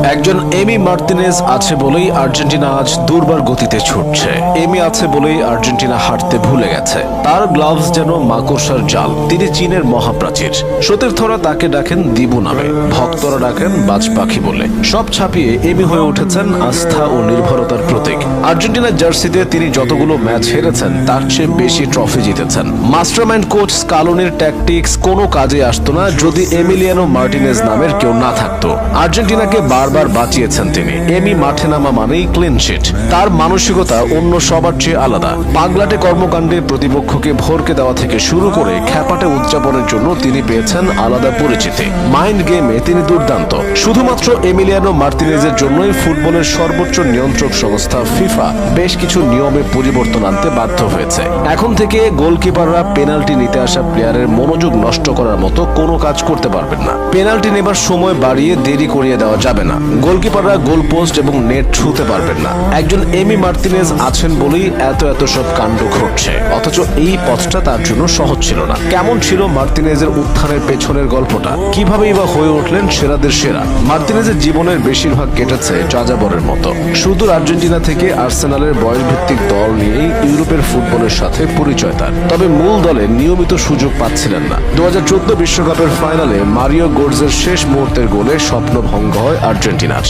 একজন এমি মার্তিনেজ আছে বলেই আর্জেন্টিনা আজ দুর্বার গতিতে ছুটছে। এমি আছে বলেই আর্জেন্টিনা হাঁটতে ভুলে গেছে। তার গ্লাভস যেন মাকড়সার জাল। তিনি চীনের মহাপ্রাচীর। সতীর্থরা তাকে ডাকেন দিবু নামে, ভক্তরা ডাকেন বাজ পাখি বলে। সব ছাপিয়ে এমি হয়ে উঠেছেন আস্থা ও নির্ভরতার প্রতীক। আর্জেন্টিনার জার্সিতে তিনি যতগুলো ম্যাচ হেরেছেন তার চেয়ে বেশি ট্রফি জিতেছেন। মাস্টারমাইন্ড কোচ স্কালোনির ট্যাকটিক্স কোনো কাজে আসতো না যদি এমিলিয়ানো মার্টিনেজ নামের কেউ না থাকতো। আর্জেন্টিনাকে বারবার বাঁচিয়েছেন তিনি। এমি মাঠে নামা মানেই ক্লিন শিট। তার মানসিকতা অন্য সবার চেয়ে আলাদা। পাগলাটে কর্মকাণ্ডে প্রতিপক্ষকে ভরকে দেওয়া থেকে শুরু করে খ্যাপাটে উদযাপনের জন্য তিনি পেয়েছেন আলাদা পরিচিতি। মাইন্ড গেমে তিনি দুর্দান্ত। শুধুমাত্র এমিলিয়ানো মার্তিনেজের জন্যই ফুটবলের সর্বোচ্চ নিয়ন্ত্রক সংস্থা ফিফা বেশ কিছু নিয়মে পরিবর্তন আনতে বাধ্য হয়েছে। এখন থেকে গোলকিপাররা পেনাল্টি নিতে আসা প্লেয়ারের মনোযোগ নষ্ট করার মতো কোনো কাজ করতে পারবেন না। পেনাল্টি নেবার সময় বাড়িয়ে দেরি করিয়ে দেওয়া যাবে না। গোলকিপাররা গোল পোস্ট এবং নেট ছুঁতে পারবেন না। একজন এমি মার্তিনেজ আছেন বলেই এত সব কাণ্ড ঘটছে। অথচ এই পথটা তার জন্য সহজ ছিল না। কেমন ছিল মার্তিনেজের উত্থানের পেছনের গল্পটা? কিভাবেই বা হয়ে উঠলেন সেরাদের সেরা? মার্তিনেজের জীবনের বেশিরভাগ কেটেছে যাযাবরের মতো। সুদূর আর্জেন্টিনা থেকে আর্সেনালের বয়সভিত্তিক দল নিয়েই ইউরোপের ফুটবলের সাথে পরিচয় তার। তবে মূল দলে নিয়মিত সুযোগ পাচ্ছিলেন না। 2014 বিশ্বকাপের ফাইনালে মারিও গোটজের শেষ মুহূর্তের গোলে স্বপ্ন ভঙ্গ হয় আর্জেন্টিনার।